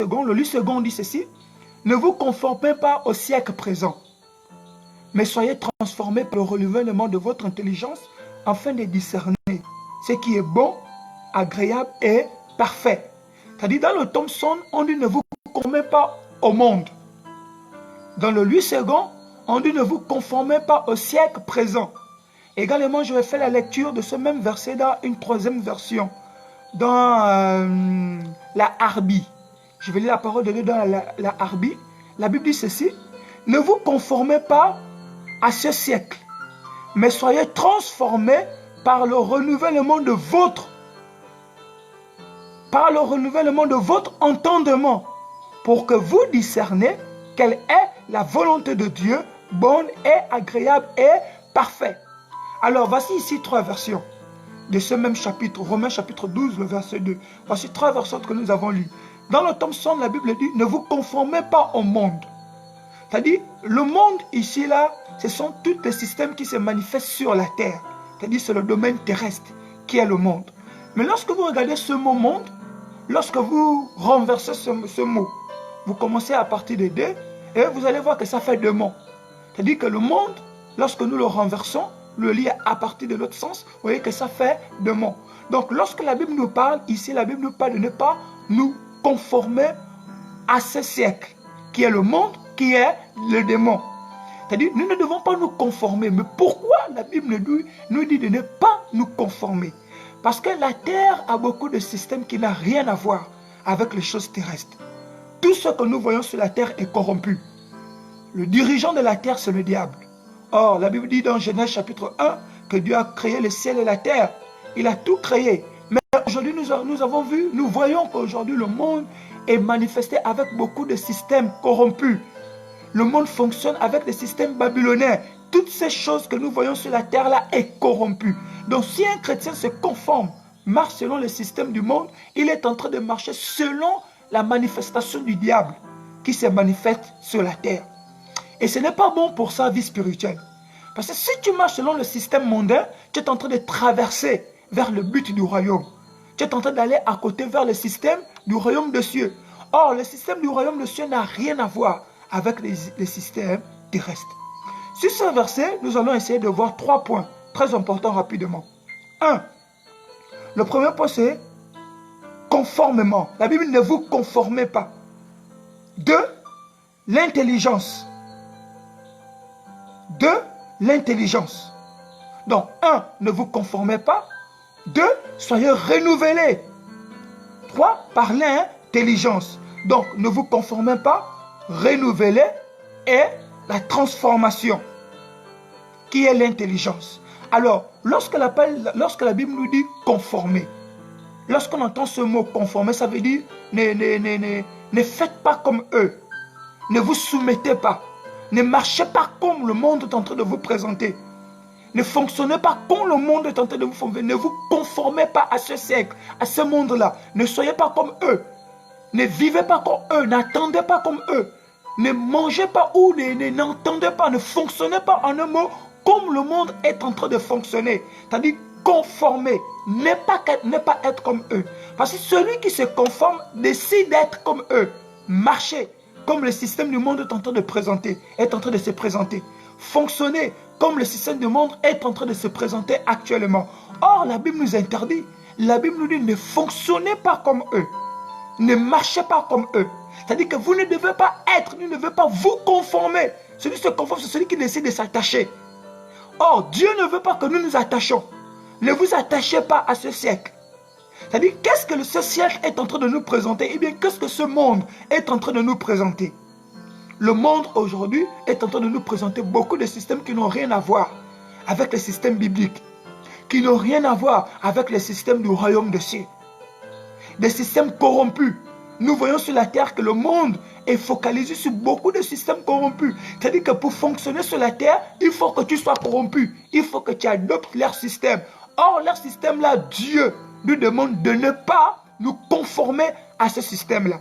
second, le livre second dit ceci: ne vous conformez pas au siècle présent, mais soyez transformés par le renouvellement de votre intelligence afin de discerner ce qui est bon, agréable et parfait. C'est-à-dire, dans le Thompson, on dit ne vous conformez pas au monde. Dans le livre second, on dit ne vous conformez pas au siècle présent. Également, je vais faire la lecture de ce même verset dans une troisième version, dans la Harbi. Je vais lire la parole de Dieu dans la Harbi. La Bible dit ceci: ne vous conformez pas à ce siècle, mais soyez transformés par le renouvellement de votre entendement, pour que vous discerniez quelle est la volonté de Dieu, bonne et agréable et parfaite. Alors, voici ici trois versions de ce même chapitre, Romains chapitre 12, le verset 2. Voici trois versions que nous avons lues. Dans le Thompson, la Bible dit: ne vous conformez pas au monde. C'est-à-dire, le monde ici, là, ce sont tous les systèmes qui se manifestent sur la terre. C'est-à-dire, c'est le domaine terrestre qui est le monde. Mais lorsque vous regardez ce mot monde, lorsque vous renversez ce mot, vous commencez à partir de deux, et vous allez voir que ça fait deux mots. C'est-à-dire que le monde, lorsque nous le renversons, le lit à partir de l'autre sens, vous voyez que ça fait deux mots. Donc, lorsque la Bible nous parle, ici, la Bible nous parle de ne pas nous conformer à ce siècle, qui est le monde, qui est le démon. C'est-à-dire, nous ne devons pas nous conformer. Mais pourquoi la Bible nous dit de ne pas nous conformer? Parce que la terre a beaucoup de systèmes qui n'ont rien à voir avec les choses terrestres. Tout ce que nous voyons sur la terre est corrompu. Le dirigeant de la terre, c'est le diable. Or, la Bible dit dans Genèse chapitre 1 que Dieu a créé le ciel et la terre. Il a tout créé. Mais aujourd'hui, nous voyons qu'aujourd'hui, le monde est manifesté avec beaucoup de systèmes corrompus. Le monde fonctionne avec des systèmes babyloniens. Toutes ces choses que nous voyons sur la terre là est corrompues. Donc si un chrétien se conforme, marche selon le système du monde, il est en train de marcher selon la manifestation du diable qui se manifeste sur la terre. Et ce n'est pas bon pour sa vie spirituelle. Parce que si tu marches selon le système mondain, tu es en train de traverser vers le but du royaume. Tu es en train d'aller à côté vers le système du royaume des cieux. Or, le système du royaume des cieux n'a rien à voir avec les systèmes terrestres. Sur ce verset, nous allons essayer de voir trois points très importants rapidement. 1. Le premier point, c'est conformément. La Bible ne vous conformez pas. 2. L'intelligence. 2. L'intelligence. Donc, 1. Ne vous conformez pas. 2. Soyez renouvelés. 3. Par l'intelligence. Donc, ne vous conformez pas, renouvelés et la transformation, qui est l'intelligence. Alors, lorsque la Bible nous dit conformer, lorsqu'on entend ce mot conformer, ça veut dire ne faites pas comme eux, ne vous soumettez pas, ne marchez pas comme le monde est en train de vous présenter, ne fonctionnez pas comme le monde est en train de vous former, ne vous conformez pas à ce siècle, à ce monde-là, ne soyez pas comme eux, ne vivez pas comme eux, n'attendez pas comme eux. Ne mangez pas ou n'entendez pas, ne fonctionnez pas en un mot comme le monde est en train de fonctionner. C'est-à-dire conformer, ne pas être comme eux. Parce que celui qui se conforme décide d'être comme eux. Marcher comme le système du monde est en train de se présenter. Fonctionner comme le système du monde est en train de se présenter actuellement. Or, la Bible nous interdit. La Bible nous dit ne fonctionnez pas comme eux. Ne marchez pas comme eux. C'est-à-dire que vous ne devez pas être, vous ne devez pas vous conformer. Celui qui se conforme, c'est celui qui décide de s'attacher. Or, Dieu ne veut pas que nous nous attachions. Ne vous attachez pas à ce siècle. C'est-à-dire, qu'est-ce que ce siècle est en train de nous présenter? Eh bien, qu'est-ce que ce monde est en train de nous présenter? Le monde aujourd'hui est en train de nous présenter beaucoup de systèmes qui n'ont rien à voir avec les systèmes bibliques, qui n'ont rien à voir avec les systèmes du royaume des cieux. Des systèmes corrompus. Nous voyons sur la terre que le monde est focalisé sur beaucoup de systèmes corrompus. C'est-à-dire que pour fonctionner sur la terre, il faut que tu sois corrompu. Il faut que tu adoptes leur système. Or, leur système-là, Dieu nous demande de ne pas nous conformer à ce système-là.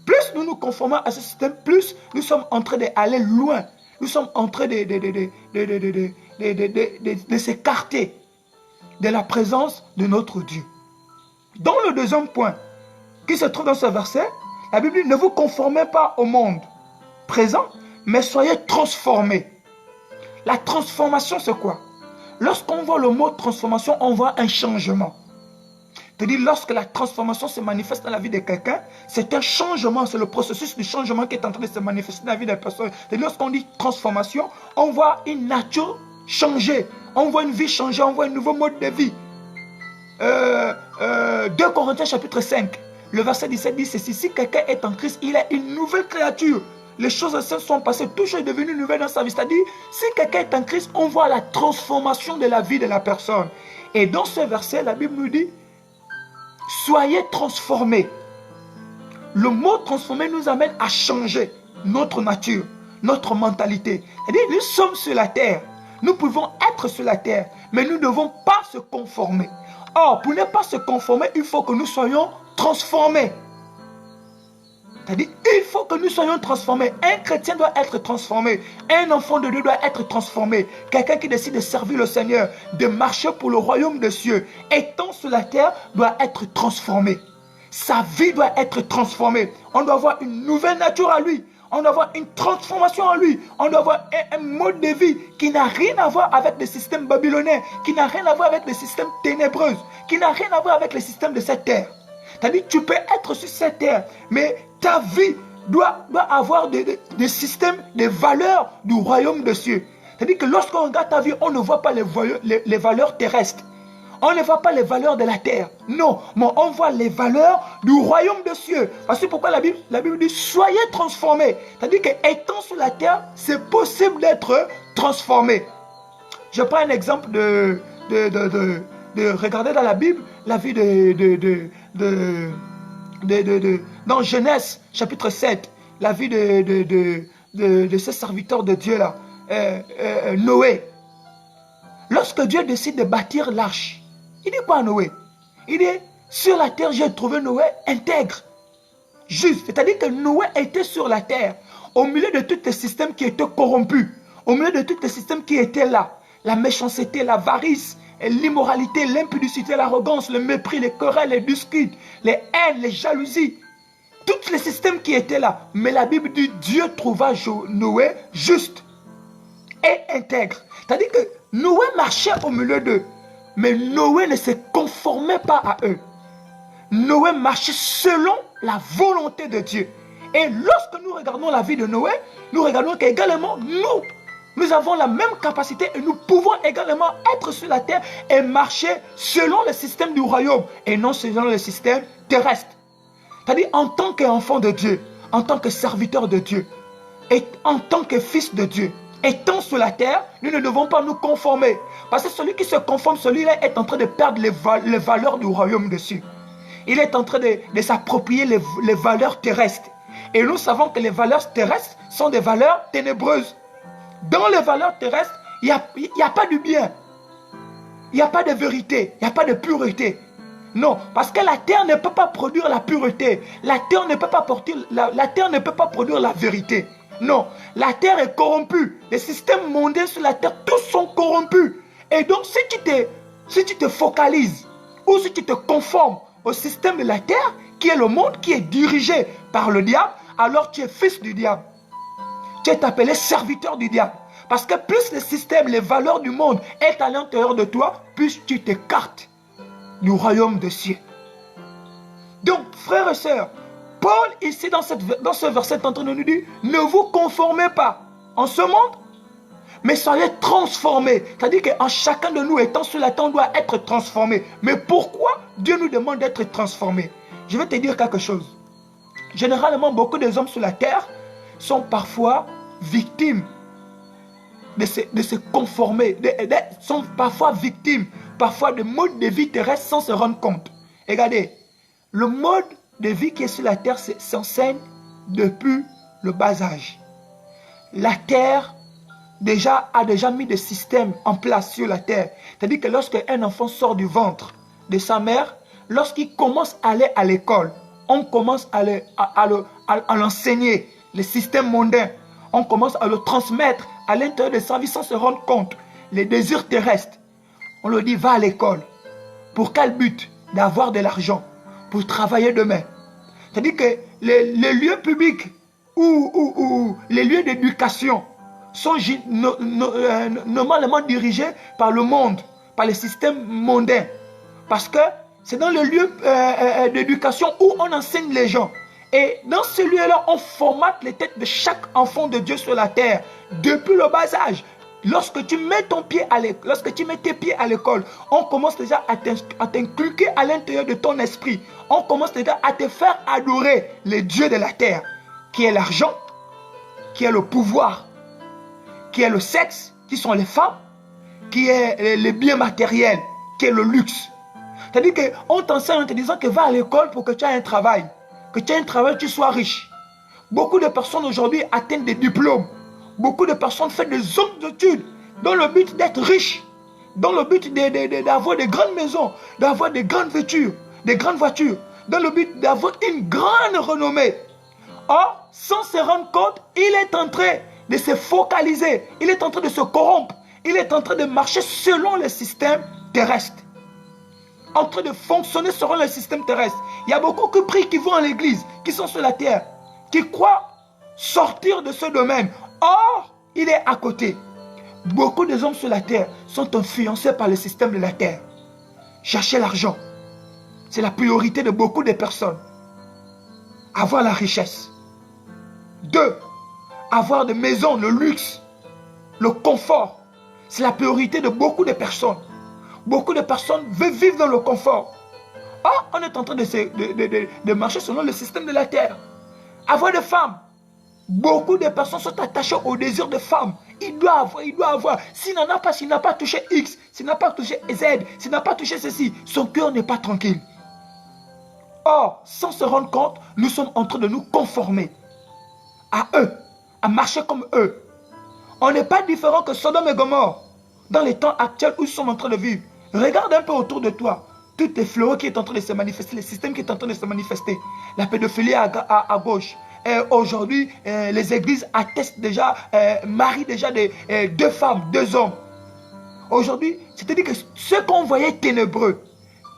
Plus nous nous conformons à ce système, plus nous sommes en train d'aller loin. Nous sommes en train de s'écarter de la présence de notre Dieu. Dans le deuxième point, qui se trouve dans ce verset, La Bible dit, ne vous conformez pas au monde présent, mais soyez transformés. La transformation, c'est quoi? Lorsqu'on voit le mot transformation, on voit un changement. C'est-à-dire, lorsque la transformation se manifeste dans la vie de quelqu'un, c'est un changement, c'est le processus de changement qui est en train de se manifester dans la vie de la personne. C'est-à-dire, lorsqu'on dit transformation, on voit une nature changer, on voit une vie changer, on voit un nouveau mode de vie. 2 Corinthiens chapitre 5, le verset 17 dit ceci: si quelqu'un est en Christ, il est une nouvelle créature. Les choses anciennes sont passées, tout est devenu nouvelle dans sa vie. C'est-à-dire, si quelqu'un est en Christ, on voit la transformation de la vie de la personne. Et dans ce verset, la Bible nous dit, soyez transformés. Le mot transformer nous amène à changer notre nature, notre mentalité. C'est-à-dire, nous sommes sur la terre. Nous pouvons être sur la terre, mais nous ne devons pas se conformer. Or, pour ne pas se conformer, il faut que nous soyons transformés. C'est-à-dire, il faut que nous soyons transformés. Un chrétien doit être transformé. Un enfant de Dieu doit être transformé. Quelqu'un qui décide de servir le Seigneur, de marcher pour le royaume des cieux, étant sur la terre, doit être transformé. Sa vie doit être transformée. On doit avoir une nouvelle nature à lui. On doit avoir une transformation en lui. On doit avoir un mode de vie qui n'a rien à voir avec le système babylonais, qui n'a rien à voir avec le système ténébreux, qui n'a rien à voir avec le système de cette terre. C'est-à-dire, tu peux être sur cette terre, mais ta vie doit avoir des systèmes, des valeurs du royaume des cieux. C'est-à-dire que lorsqu'on regarde ta vie, on ne voit pas les valeurs terrestres. On ne voit pas les valeurs de la terre. Non, mais on voit les valeurs du royaume des cieux. Parce que pourquoi la Bible dit, soyez transformés. C'est-à-dire qu'étant sur la terre, c'est possible d'être transformé. Je prends un exemple de regarder dans la Bible la vie dans Genèse chapitre 7, la vie de ce serviteur de Dieu là, Noé. Lorsque Dieu décide de bâtir l'arche, il dit quoi à Noé? Il dit, sur la terre j'ai trouvé Noé intègre, juste. C'est-à-dire que Noé était sur la terre, au milieu de tous les systèmes qui étaient corrompus, au milieu de tous les systèmes qui étaient là, la méchanceté, l'avarice, l'immoralité, l'impudicité, l'arrogance, le mépris, les querelles, les disputes, les haines, les jalousies, tous les systèmes qui étaient là. Mais la Bible dit, Dieu trouva Noé juste et intègre. C'est-à-dire que Noé marchait au milieu d'eux, mais Noé ne se conformait pas à eux. Noé marchait selon la volonté de Dieu. Et lorsque nous regardons la vie de Noé, nous regardons qu'également nous avons la même capacité et nous pouvons également être sur la terre et marcher selon le système du royaume et non selon le système terrestre. C'est-à-dire en tant qu'enfant de Dieu, en tant que serviteur de Dieu et en tant que fils de Dieu, étant sur la terre, nous ne devons pas nous conformer. Parce que celui qui se conforme, celui-là est en train de perdre les valeurs du royaume dessus. Il est en train de s'approprier les valeurs terrestres. Et nous savons que les valeurs terrestres sont des valeurs ténébreuses. Dans les valeurs terrestres, il n'y a pas de bien. Il n'y a pas de vérité. Il n'y a pas de pureté. Non, parce que la terre ne peut pas produire la pureté. La terre ne peut pas produire la vérité. Non, la terre est corrompue. Les systèmes mondains sur la terre, tous sont corrompus. Et donc, si tu te focalises ou si tu te conformes au système de la terre, qui est le monde qui est dirigé par le diable, alors tu es fils du diable. Tu es appelé serviteur du diable. Parce que plus le système, les valeurs du monde est à l'intérieur de toi, plus tu t'écartes du royaume des cieux. Donc, frères et sœurs, Paul, ici, dans ce verset, est en train de nous dire, ne vous conformez pas en ce monde, mais soyez transformés. C'est-à-dire qu'en chacun de nous étant sur la terre, on doit être transformé. Mais pourquoi Dieu nous demande d'être transformés? Je vais te dire quelque chose. Généralement, beaucoup des hommes sur la terre sont parfois victimes de se conformer, sont parfois victimes, parfois de mode de vie terrestre sans se rendre compte. Regardez, le mode de vie qui est sur la terre s'enseigne depuis le bas âge. La terre a déjà mis des systèmes en place sur la terre. C'est-à-dire que lorsque un enfant sort du ventre de sa mère, lorsqu'il commence à aller à l'école, on commence à l'enseigner, le système mondain. On commence à le transmettre à l'intérieur de sa vie sans se rendre compte. Les désirs terrestres. On lui dit, va à l'école. Pour quel but? D'avoir de l'argent. Pour travailler demain. C'est-à-dire que les lieux publics ou les lieux d'éducation sont normalement dirigés par le monde, par les systèmes mondains. Parce que c'est dans le lieu d'éducation où on enseigne les gens. Et dans ce lieu-là, on formate les têtes de chaque enfant de Dieu sur la terre, depuis le bas âge. Lorsque tu mets tes pieds à l'école, on commence déjà à t'inculquer à l'intérieur de ton esprit. On commence déjà à te faire adorer les dieux de la terre, qui est l'argent, qui est le pouvoir, qui est le sexe, qui sont les femmes, qui est les biens matériels, qui est le luxe. C'est-à-dire qu'on t'enseigne en te disant que va à l'école pour que tu aies un travail. Que tu aies un travail, tu sois riche. Beaucoup de personnes aujourd'hui atteignent des diplômes. Beaucoup de personnes font des hommes d'études dans le but d'être riches, dans le but d'avoir des grandes maisons, d'avoir des grandes voitures, dans le but d'avoir une grande renommée. Or, sans se rendre compte, il est en train de se focaliser, il est en train de se corrompre, il est en train de marcher selon le système terrestre. En train de fonctionner selon le système terrestre. Il y a beaucoup qui prient, qui vont à l'église, qui sont sur la terre, qui croient sortir de ce domaine. Or, il est à côté. Beaucoup des hommes sur la terre sont influencés par le système de la terre. Chercher l'argent, c'est la priorité de beaucoup de personnes. Avoir la richesse. 2. Avoir des maisons, le luxe, le confort. C'est la priorité de beaucoup de personnes. Beaucoup de personnes veulent vivre dans le confort. Or, on est en train de marcher selon le système de la terre. Avoir des femmes. Beaucoup de personnes sont attachées au désir de femmes. Il doit avoir. S'il n'en a pas, s'il n'a pas touché X, s'il n'a pas touché Z, s'il n'a pas touché ceci, son cœur n'est pas tranquille. Or, sans se rendre compte, nous sommes en train de nous conformer à eux, à marcher comme eux. On n'est pas différent que Sodome et Gomorrhe dans les temps actuels où nous sommes en train de vivre. Regarde un peu autour de toi. Tout les fléaux qui est en train de se manifester, le système qui est en train de se manifester. La pédophilie à gauche. Aujourd'hui, les églises attestent déjà, marient déjà 2 femmes, 2 hommes. Aujourd'hui, c'est-à-dire que ce qu'on voyait ténébreux,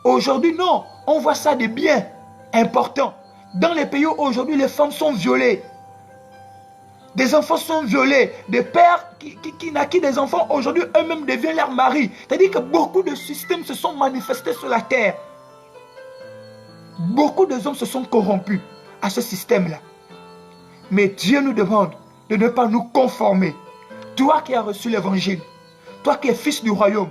aujourd'hui, non, on voit ça de bien important. Dans les pays où aujourd'hui les femmes sont violées, des enfants sont violés, des pères qui naquissent des enfants, aujourd'hui eux-mêmes deviennent leurs maris. C'est-à-dire que beaucoup de systèmes se sont manifestés sur la terre. Beaucoup de hommes se sont corrompus à ce système-là. Mais Dieu nous demande de ne pas nous conformer. Toi qui as reçu l'évangile, toi qui es fils du royaume,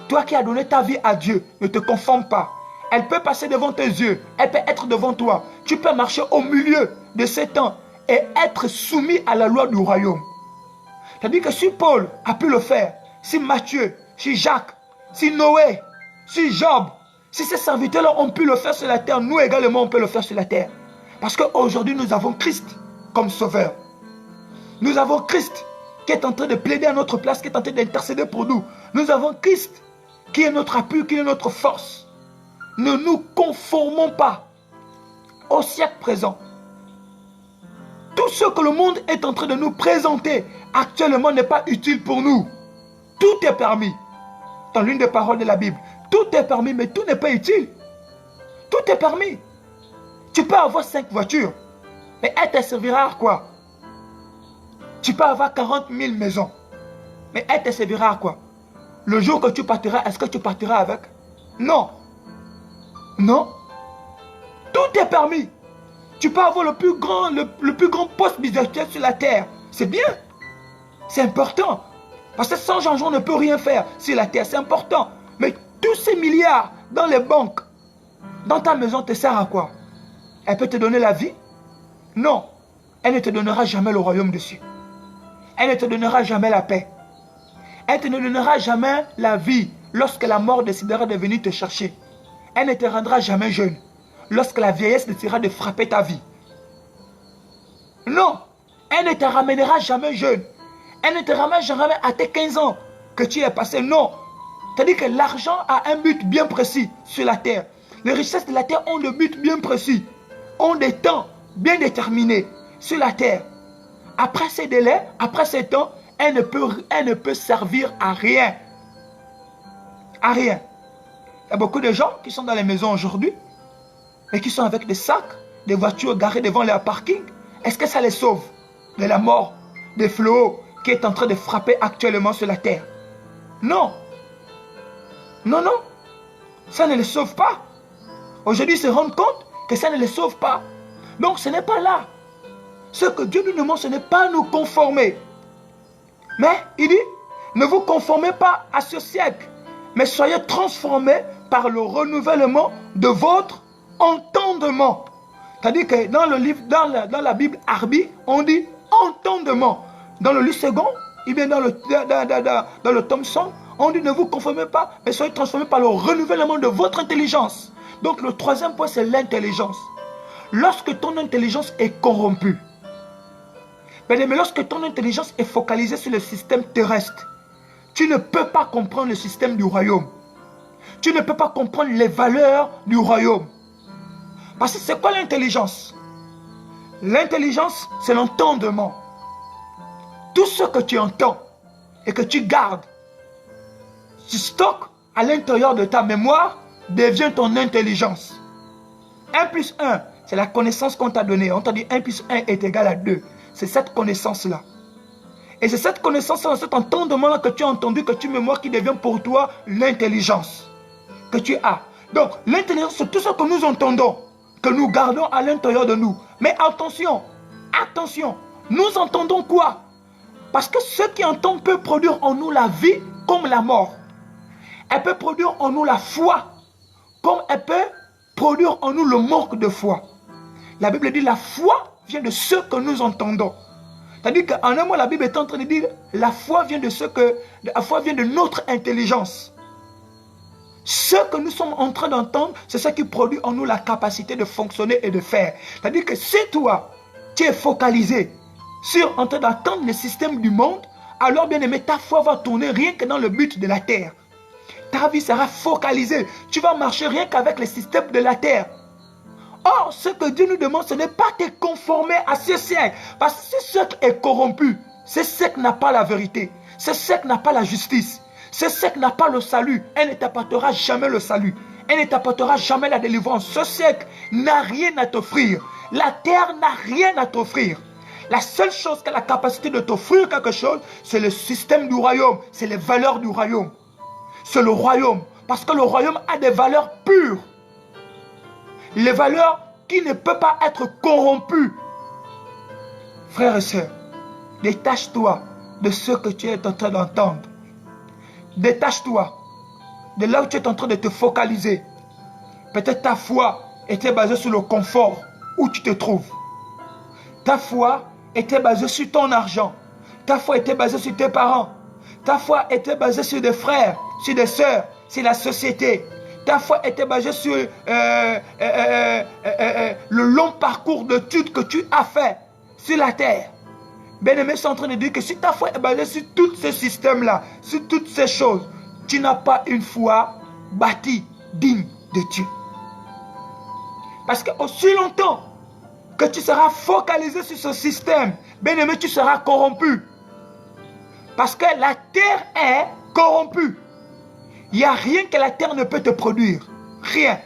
toi qui as donné ta vie à Dieu, ne te conforme pas. Elle peut passer devant tes yeux, elle peut être devant toi. Tu peux marcher au milieu de ces temps et être soumis à la loi du royaume. C'est-à-dire que si Paul a pu le faire, si Matthieu, si Jacques, si Noé, si Job, si ces serviteurs-là ont pu le faire sur la terre, nous également on peut le faire sur la terre. Parce qu'aujourd'hui nous avons Christ comme sauveur. Nous avons Christ qui est en train de plaider à notre place, qui est en train d'intercéder pour nous. Nous avons Christ qui est notre appui, qui est notre force. Ne nous conformons pas au siècle présent. Tout ce que le monde est en train de nous présenter actuellement n'est pas utile pour nous. Tout est permis. Dans l'une des paroles de la Bible, tout est permis, mais tout n'est pas utile. Tout est permis. Tu peux avoir 5 voitures, mais elle te servira à quoi? Tu peux avoir 40 000 maisons, mais elle te servira à quoi? Le jour que tu partiras, est-ce que tu partiras avec? Non. Non. Tout est permis. Tu peux avoir le plus grand poste spirituel sur la terre. C'est bien. C'est important. Parce que sans argent, on ne peut rien faire sur la terre. C'est important. Mais tous ces milliards dans les banques, dans ta maison, te sert à quoi? Elle peut te donner la vie? Non. Elle ne te donnera jamais le royaume dessus. Elle ne te donnera jamais la paix. Elle ne te donnera jamais la vie lorsque la mort décidera de venir te chercher. Elle ne te rendra jamais jeune lorsque la vieillesse décidera de frapper ta vie. Non. Elle ne te ramènera jamais jeune. Elle ne te ramène jamais à tes 15 ans que tu es passé. Non. C'est-à-dire que l'argent a un but bien précis sur la terre. Les richesses de la terre ont des buts bien précis. Ont des temps bien déterminés sur la terre. Après ces délais, après ces temps, elle ne peut servir à rien. À rien. Il y a beaucoup de gens qui sont dans les maisons aujourd'hui, mais qui sont avec des sacs des voitures garées devant leur parking, est-ce que ça les sauve de la mort, des fléaux qui est en train de frapper actuellement sur la terre? Non. Non, non. Ça ne les sauve pas. Aujourd'hui, ils se rendent compte que ça ne les sauve pas. Donc, ce n'est pas là. Ce que Dieu nous demande, ce n'est pas nous conformer. Mais, il dit, ne vous conformez pas à ce siècle, mais soyez transformés par le renouvellement de votre entendement. C'est-à-dire que dans le livre, dans la Bible Arbi, on dit entendement. Dans le livre second, et bien dans le tome 100, on dit ne vous conformez pas, mais soyez transformés par le renouvellement de votre intelligence. Donc le troisième point, c'est l'intelligence. Lorsque ton intelligence est corrompue, mais lorsque ton intelligence est focalisée sur le système terrestre, tu ne peux pas comprendre le système du royaume. Tu ne peux pas comprendre les valeurs du royaume. Parce que c'est quoi l'intelligence? L'intelligence, c'est l'entendement. Tout ce que tu entends et que tu gardes, tu stockes à l'intérieur de ta mémoire, devient ton intelligence. 1 plus 1, c'est la connaissance qu'on t'a donnée. On t'a dit 1 plus 1 est égal à 2. C'est cette connaissance-là. Et c'est cette connaissance-là, cet entendement-là que tu as entendu, que tu mémoires, qui devient pour toi l'intelligence que tu as. Donc, l'intelligence, c'est tout ce que nous entendons, que nous gardons à l'intérieur de nous. Mais attention, attention, nous entendons quoi? Parce que ce qui entend peut produire en nous la vie comme la mort. Elle peut produire en nous la foi, comme elle peut produire en nous le manque de foi. La Bible dit la foi vient de ce que nous entendons. C'est-à-dire qu'en un mot, la Bible est en train de dire la foi vient de notre intelligence. Ce que nous sommes en train d'entendre, c'est ce qui produit en nous la capacité de fonctionner et de faire. C'est-à-dire que si toi, tu es focalisé sur en train d'entendre le système du monde, alors bien aimé, ta foi va tourner rien que dans le but de la terre. Ta vie sera focalisée. Tu vas marcher rien qu'avec le système de la terre. Or, ce que Dieu nous demande, ce n'est pas te conformer à ce siècle. Parce que ce siècle est corrompu. Ce siècle n'a pas la vérité. Ce siècle n'a pas la justice. Ce siècle n'a pas le salut. Elle ne t'apportera jamais le salut. Elle ne t'apportera jamais la délivrance. Ce siècle n'a rien à t'offrir. La terre n'a rien à t'offrir. La seule chose qui a la capacité de t'offrir quelque chose, c'est le système du royaume. C'est les valeurs du royaume. C'est le royaume. Parce que le royaume a des valeurs pures. Les valeurs qui ne peuvent pas être corrompues. Frères et sœurs, détache-toi de ce que tu es en train d'entendre. Détache-toi de là où tu es en train de te focaliser. Peut-être ta foi était basée sur le confort où tu te trouves. Ta foi était basée sur ton argent. Ta foi était basée sur tes parents. Ta foi était basée sur des frères, sur des sœurs, sur la société. Ta foi était basée sur le long parcours d'études que tu as fait sur la terre. Bien-aimés, sont en train de dire que si ta foi est basée sur tous ces systèmes-là, sur toutes ces choses, tu n'as pas une foi bâtie, digne de Dieu. Parce que aussi longtemps que tu seras focalisé sur ce système, bien-aimé, tu seras corrompu. Parce que la terre est corrompue. Il n'y a rien que la terre ne peut te produire. Rien.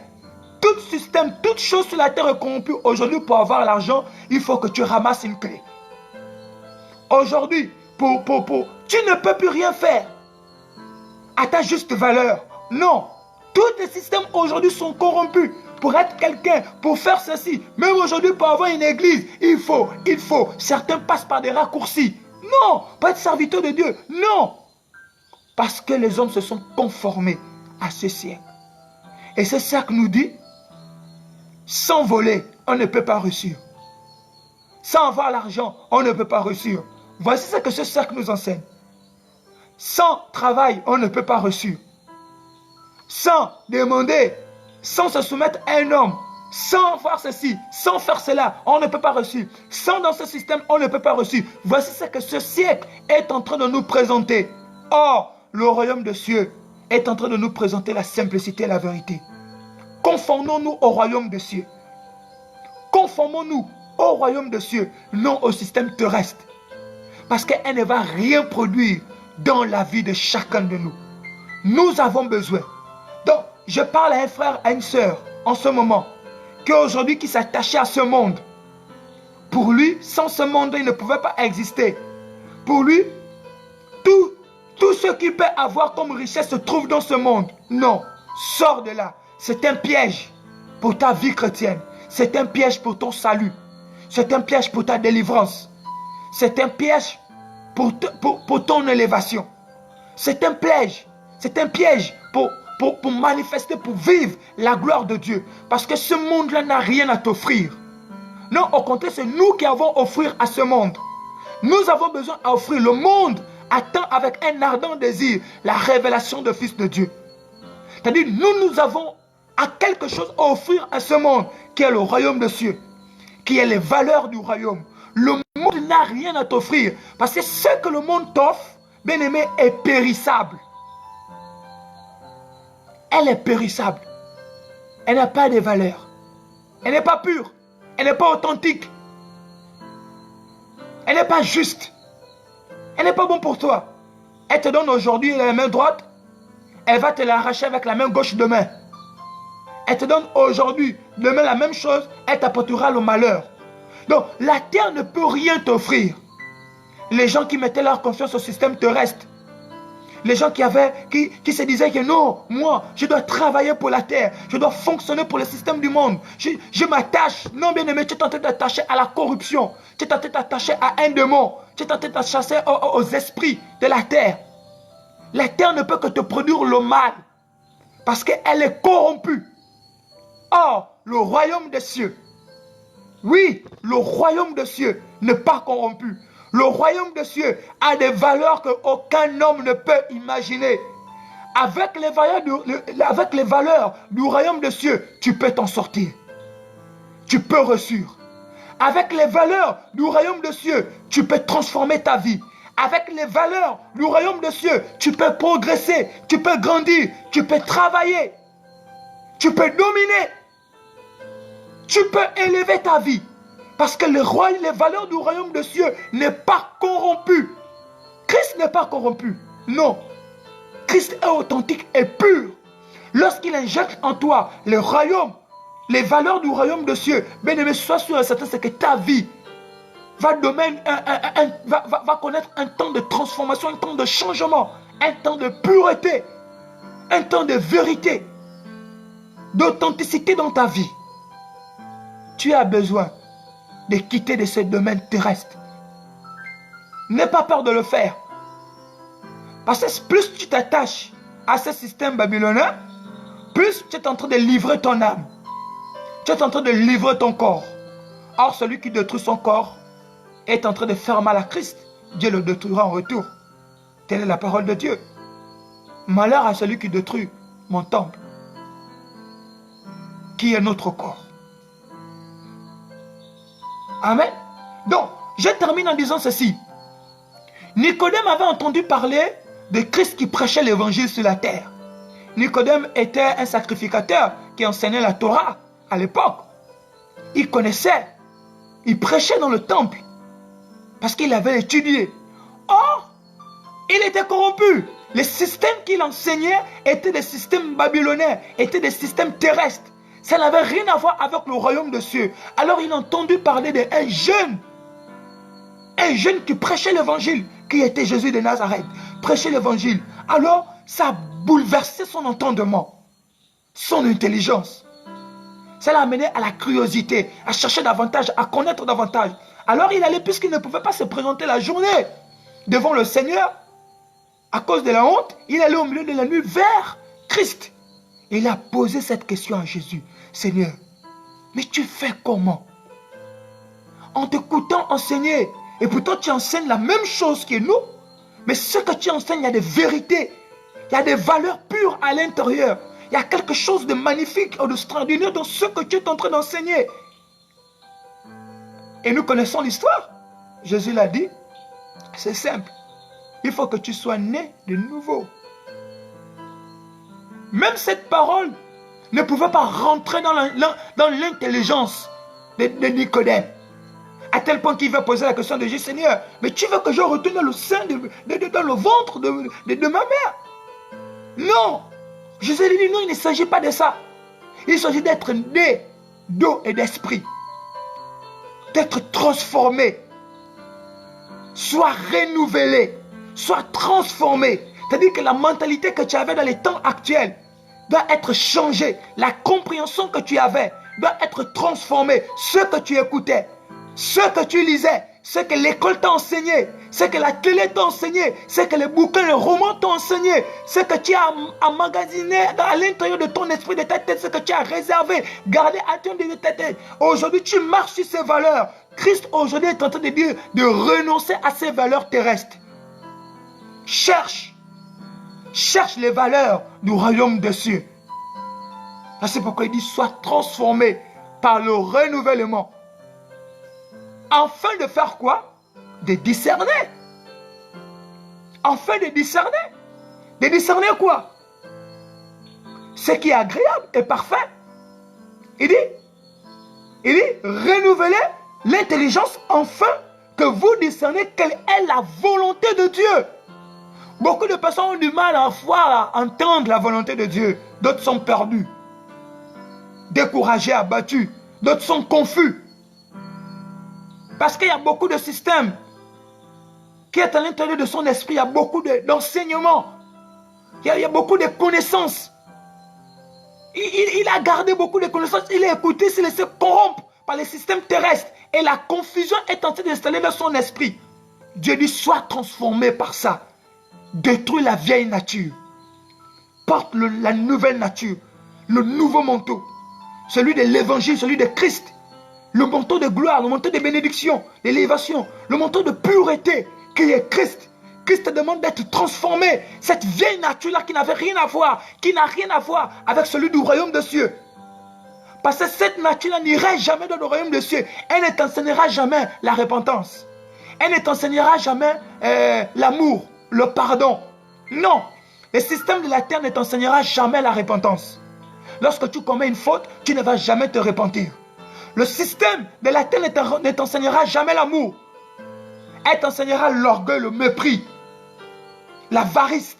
Tout système, toute chose sur la terre est corrompue. Aujourd'hui, pour avoir l'argent, il faut que tu ramasses une clé. Aujourd'hui, tu ne peux plus rien faire à ta juste valeur. Non. Tous les systèmes aujourd'hui sont corrompus. Pour être quelqu'un, pour faire ceci, même aujourd'hui, pour avoir une église, il faut. Certains passent par des raccourcis. Non. Pour être serviteur de Dieu. Non. Parce que les hommes se sont conformés à ce siècle. Et ce siècle nous dit, sans voler, on ne peut pas réussir. Sans avoir l'argent, on ne peut pas réussir. Voici ce que ce siècle nous enseigne. Sans travail, on ne peut pas réussir. Sans demander, sans se soumettre à un homme, sans faire ceci, sans faire cela, on ne peut pas réussir. Sans dans ce système, on ne peut pas réussir. Voici ce que ce siècle est en train de nous présenter. Or, le royaume des cieux est en train de nous présenter la simplicité et la vérité. Conformons-nous au royaume des cieux. Conformons-nous au royaume des cieux, non au système terrestre. Parce qu'elle ne va rien produire dans la vie de chacun de nous. Nous avons besoin. Donc, je parle à un frère, à une sœur, en ce moment, qui s'attachait à ce monde. Pour lui, sans ce monde, il ne pouvait pas exister. Pour lui, tout ce qu'il peut avoir comme richesse se trouve dans ce monde. Non, sors de là. C'est un piège pour ta vie chrétienne. C'est un piège pour ton salut. C'est un piège pour ta délivrance. C'est un piège pour ton élévation. C'est un piège. C'est un piège pour manifester, pour vivre la gloire de Dieu. Parce que ce monde-là n'a rien à t'offrir. Non, au contraire, c'est nous qui avons à offrir à ce monde. Nous avons besoin à offrir. Le monde attend avec un ardent désir la révélation du Fils de Dieu. C'est-à-dire, nous avons à quelque chose à offrir à ce monde, qui est le royaume des cieux, qui est les valeurs du royaume. Le monde n'a rien à t'offrir, parce que ce que le monde t'offre, bien aimé, est périssable. Elle est périssable. Elle n'a pas de valeur. Elle n'est pas pure. Elle n'est pas authentique. Elle n'est pas juste. Elle n'est pas bonne pour toi. Elle te donne aujourd'hui la main droite. Elle va te l'arracher avec la main gauche demain. Elle te donne aujourd'hui, demain la même chose. Elle t'apportera le malheur. Donc la terre ne peut rien t'offrir. Les gens qui mettaient leur confiance au système terrestre. Les gens qui se disaient que non, moi, je dois travailler pour la terre. Je dois fonctionner pour le système du monde. Je m'attache. Non, bien aimé, tu es tenté d'attacher à la corruption. Tu es tenté d'attacher à un démon. Tu es tenté d'attacher aux esprits de la terre. La terre ne peut que te produire le mal. Parce qu'elle est corrompue. Or, le royaume des cieux. Oui, le royaume des cieux n'est pas corrompu. Le royaume des cieux a des valeurs qu'aucun homme ne peut imaginer. Avec les valeurs du royaume des cieux, tu peux t'en sortir. Tu peux réussir. Avec les valeurs du royaume des cieux, tu peux transformer ta vie. Avec les valeurs du royaume des cieux, tu peux progresser, tu peux grandir, tu peux travailler, tu peux dominer, tu peux élever ta vie. Parce que les valeurs du royaume des cieux n'est pas corrompu. Christ n'est pas corrompu. Non. Christ est authentique et pur. Lorsqu'il injecte en toi le royaume, les valeurs du royaume des cieux, bien aimé, sois sûr et certain, c'est que ta vie va connaître un temps de transformation, un temps de changement, un temps de pureté, un temps de vérité, d'authenticité dans ta vie. Tu as besoin de quitter de ce domaine terrestre. N'aie pas peur de le faire. Parce que plus tu t'attaches à ce système babylonien, plus tu es en train de livrer ton âme. Tu es en train de livrer ton corps. Or, celui qui détruit son corps est en train de faire mal à Christ. Dieu le détruira en retour. Telle est la parole de Dieu. Malheur à celui qui détruit mon temple, qui est notre corps. Amen. Donc, je termine en disant ceci. Nicodème avait entendu parler de Christ qui prêchait l'évangile sur la terre. Nicodème était un sacrificateur qui enseignait la Torah à l'époque. Il connaissait. Il prêchait dans le temple. Parce qu'il avait étudié. Or, il était corrompu. Les systèmes qu'il enseignait étaient des systèmes babyloniens, étaient des systèmes terrestres. Ça n'avait rien à voir avec le royaume des cieux. Alors il a entendu parler d'un jeune. Un jeune qui prêchait l'évangile, qui était Jésus de Nazareth. Prêchait l'évangile. Alors ça a bouleversé son entendement, son intelligence. Ça l'a amené à la curiosité, à chercher davantage, à connaître davantage. Alors il allait, puisqu'il ne pouvait pas se présenter la journée devant le Seigneur, à cause de la honte, il allait au milieu de la nuit vers Christ. Et il a posé cette question à Jésus. Seigneur, mais tu fais comment? En t'écoutant enseigner, et pourtant tu enseignes la même chose que nous, mais ce que tu enseignes, il y a des vérités, il y a des valeurs pures à l'intérieur. Il y a quelque chose de magnifique ou d'extraordinaire dans ce que tu es en train d'enseigner. Et nous connaissons l'histoire. Jésus l'a dit, c'est simple. Il faut que tu sois né de nouveau. Même cette parole ne pouvait pas rentrer dans l'intelligence de Nicodème. À tel point qu'il va poser la question de Jésus, Seigneur, mais tu veux que je retourne dans le sein, dans le ventre de ma mère? Non. Jésus lui dit, non, il ne s'agit pas de ça. Il s'agit d'être né d'eau et d'esprit. D'être transformé. Sois renouvelé. Sois transformé. C'est-à-dire que la mentalité que tu avais dans les temps actuels doit être changée. La compréhension que tu avais doit être transformée. Ce que tu écoutais, ce que tu lisais, ce que l'école t'a enseigné, ce que la télé t'a enseigné, ce que les bouquins, les romans t'ont enseigné, ce que tu as emmagasiné à l'intérieur de ton esprit, de ta tête, ce que tu as réservé, gardé à l'intérieur de ta tête. Aujourd'hui, tu marches sur ces valeurs. Christ aujourd'hui est en train de dire de renoncer à ces valeurs terrestres. Cherche les valeurs du royaume des cieux. C'est pourquoi il dit, sois transformé par le renouvellement. Afin de faire quoi? De discerner. Afin de discerner. De discerner quoi? Ce qui est agréable et parfait. Il dit, renouveler l'intelligence afin que vous discernez quelle est la volonté de Dieu. Beaucoup de personnes ont du mal à voir, à entendre la volonté de Dieu. D'autres sont perdus, découragés, abattus. D'autres sont confus. Parce qu'il y a beaucoup de systèmes qui est à l'intérieur de son esprit. Il y a beaucoup d'enseignements. Il y a beaucoup de connaissances. Il a gardé beaucoup de connaissances. Il a écouté, s'est laissé corrompre par les systèmes terrestres. Et la confusion est en train d'installer dans son esprit. Dieu dit, sois transformé par ça. Détruis la vieille nature. Porte la nouvelle nature. Le nouveau manteau. Celui de l'évangile, celui de Christ. Le manteau de gloire, le manteau de bénédiction, d'élévation. Le manteau de pureté qui est Christ. Christ te demande d'être transformé. Cette vieille nature-là qui n'avait rien à voir, qui n'a rien à voir avec celui du royaume des cieux. Parce que cette nature-là n'irait jamais dans le royaume des cieux. Elle ne t'enseignera jamais la repentance. Elle ne t'enseignera jamais l'amour, le pardon. Non, le système de la terre ne t'enseignera jamais la repentance. Lorsque tu commets une faute, tu ne vas jamais te repentir. Le système de la terre ne t'enseignera jamais l'amour. Elle t'enseignera l'orgueil, le mépris, l'avarice.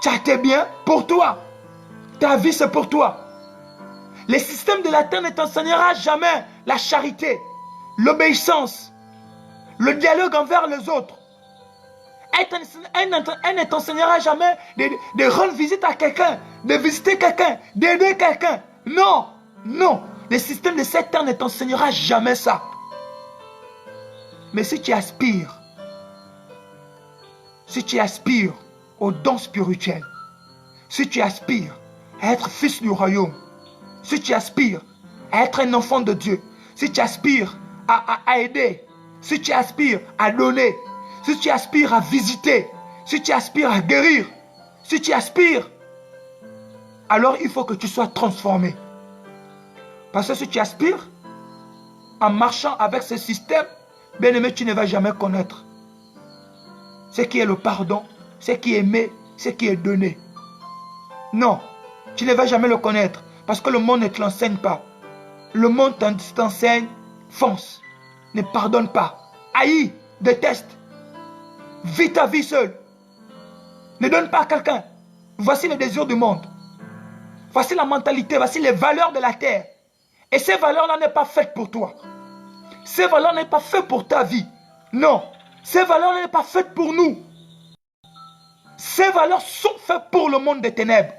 Tu as été bien pour toi. Ta vie, c'est pour toi. Le système de la terre ne t'enseignera jamais la charité, l'obéissance, le dialogue envers les autres. Elle ne t'enseignera jamais de rendre visite à quelqu'un, de visiter quelqu'un, d'aider quelqu'un. Non, non. Le système de cette terre ne t'enseignera jamais ça. Mais si tu aspires aux dons spirituels, si tu aspires à être fils du royaume, si tu aspires à être un enfant de Dieu, si tu aspires à aider, si tu aspires à donner, si tu aspires à visiter, si tu aspires à guérir, si tu aspires, alors il faut que tu sois transformé. Parce que si tu aspires, en marchant avec ce système, bien aimé, tu ne vas jamais connaître ce qui est le pardon, ce qui est aimé, ce qui est donné. Non, tu ne vas jamais le connaître parce que le monde ne te l'enseigne pas. Le monde t'enseigne, fonce, ne pardonne pas, haïs, déteste, vis ta vie seule. Ne donne pas à quelqu'un. Voici les désirs du monde. Voici la mentalité, voici les valeurs de la terre. Et ces valeurs-là n'est pas faites pour toi. Ces valeurs n'est pas faites pour ta vie. Non. Ces valeurs n'est pas faites pour nous. Ces valeurs sont faites pour le monde des ténèbres.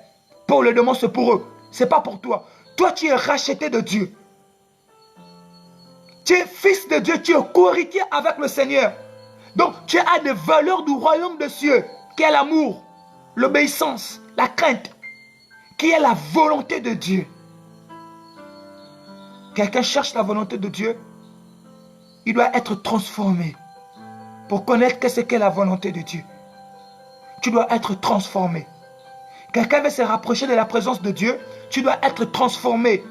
Pour le démon, c'est pour eux. Ce n'est pas pour toi. Toi, tu es racheté de Dieu. Tu es fils de Dieu. Tu es co-héritier avec le Seigneur. Donc, tu as des valeurs du royaume des cieux. Qui est l'amour, l'obéissance, la crainte. Qui est la volonté de Dieu. Quelqu'un cherche la volonté de Dieu. Il doit être transformé pour connaître ce qu'est la volonté de Dieu. Tu dois être transformé. Quelqu'un veut se rapprocher de la présence de Dieu, tu dois être transformé.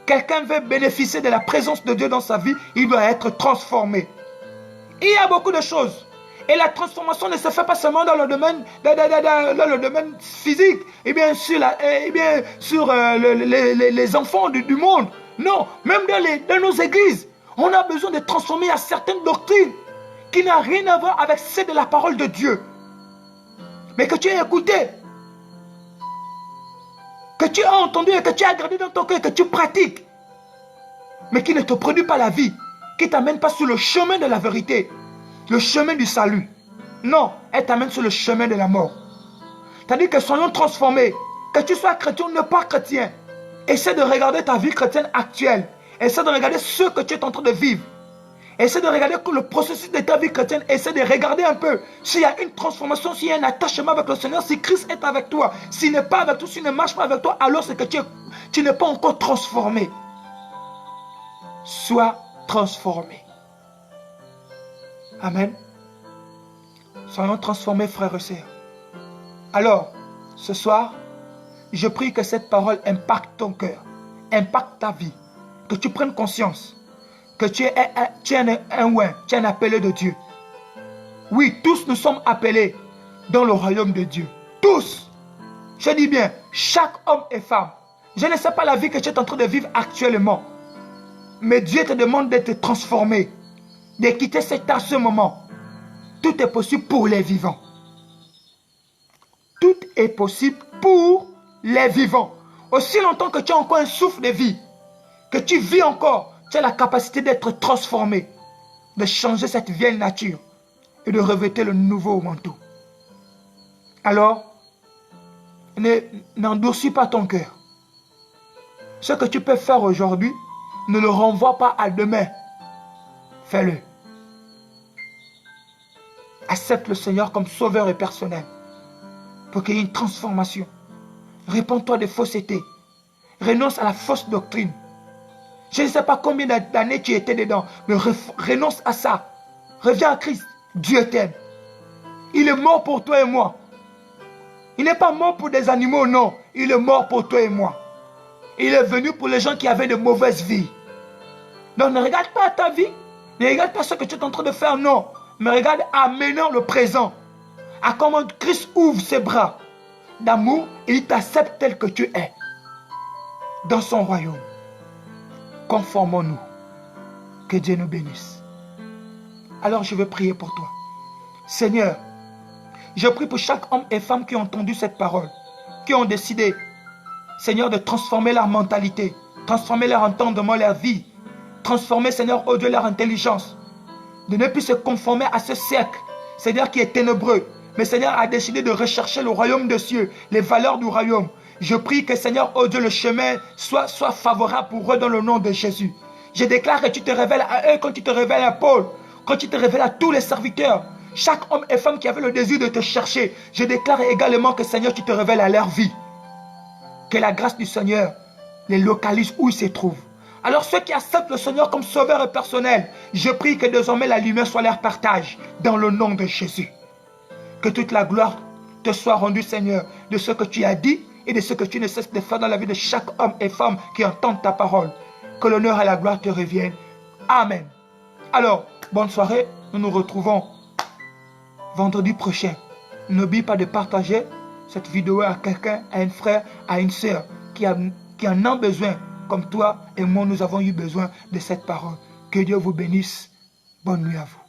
Quelqu'un veut bénéficier de la présence de Dieu dans sa vie, il doit être transformé. Il y a beaucoup de choses. Et la transformation ne se fait pas seulement dans le domaine physique, et bien sur, les enfants du monde. Non, même dans nos églises, on a besoin de transformer à certaines doctrines qui n'ont rien à voir avec celles de la parole de Dieu. Mais que tu as écouté. que tu as entendu et que tu as gardé dans ton cœur, que tu pratiques, mais qui ne te produit pas la vie, qui ne t'amène pas sur le chemin de la vérité, le chemin du salut. Non, elle t'amène sur le chemin de la mort. C'est-à-dire que soyons transformés, que tu sois chrétien ou ne pas chrétien. Essaie de regarder ta vie chrétienne actuelle. Essaie de regarder ce que tu es en train de vivre. Essaie de regarder le processus de ta vie chrétienne. Essaie de regarder un peu s'il y a une transformation, s'il y a un attachement avec le Seigneur, si Christ est avec toi. S'il n'est pas avec toi, s'il ne marche pas avec toi, alors c'est que tu n'es pas encore transformé. Sois transformé. Amen. Soyons transformés, frères et sœurs. Alors, ce soir, je prie que cette parole impacte ton cœur, impacte ta vie, que tu prennes conscience que tu es un appelé de Dieu. Oui, tous nous sommes appelés dans le royaume de Dieu. Tous. Je dis bien, chaque homme et femme. Je ne sais pas la vie que tu es en train de vivre actuellement. Mais Dieu te demande de te transformer, de quitter cet à ce moment. Tout est possible pour les vivants. Tout est possible pour les vivants. Aussi longtemps que tu as encore un souffle de vie, que tu vis encore, tu as la capacité d'être transformé, de changer cette vieille nature et de revêtir le nouveau manteau. Alors, n'endurcis pas ton cœur. Ce que tu peux faire aujourd'hui, ne le renvoie pas à demain. Fais-le. Accepte le Seigneur comme sauveur et personnel pour qu'il y ait une transformation. Réponds-toi des faussetés. Renonce à la fausse doctrine. Je ne sais pas combien d'années tu étais dedans, mais renonce à ça. Reviens à Christ. Dieu t'aime. Il est mort pour toi et moi. Il n'est pas mort pour des animaux, non. Il est mort pour toi et moi. Il est venu pour les gens qui avaient de mauvaises vies. Donc ne regarde pas ta vie. Ne regarde pas ce que tu es en train de faire, non. Mais regarde à maintenant le présent. À comment Christ ouvre ses bras d'amour et il t'accepte tel que tu es. Dans son royaume. Conformons-nous. Que Dieu nous bénisse. Alors je vais prier pour toi. Seigneur, je prie pour chaque homme et femme qui ont entendu cette parole, qui ont décidé, Seigneur, de transformer leur mentalité, transformer leur entendement, leur vie, transformer, Seigneur, oh Dieu, leur intelligence, de ne plus se conformer à ce siècle, Seigneur, qui est ténébreux, mais Seigneur a décidé de rechercher le royaume des cieux, les valeurs du royaume. Je prie que, Seigneur, oh Dieu, le chemin soit favorable pour eux dans le nom de Jésus. Je déclare que tu te révèles à eux quand tu te révèles à Paul, quand tu te révèles à tous les serviteurs, chaque homme et femme qui avait le désir de te chercher. Je déclare également que, Seigneur, tu te révèles à leur vie. Que la grâce du Seigneur les localise où ils se trouvent. Alors ceux qui acceptent le Seigneur comme sauveur et personnel, je prie que désormais la lumière soit leur partage dans le nom de Jésus. Que toute la gloire te soit rendue, Seigneur, de ce que tu as dit et de ce que tu ne cesses de faire dans la vie de chaque homme et femme qui entendent ta parole. Que l'honneur et la gloire te reviennent. Amen. Alors, bonne soirée. Nous nous retrouvons vendredi prochain. N'oublie pas de partager cette vidéo à quelqu'un, à un frère, à une sœur qui en a besoin, comme toi et moi nous avons eu besoin de cette parole. Que Dieu vous bénisse. Bonne nuit à vous.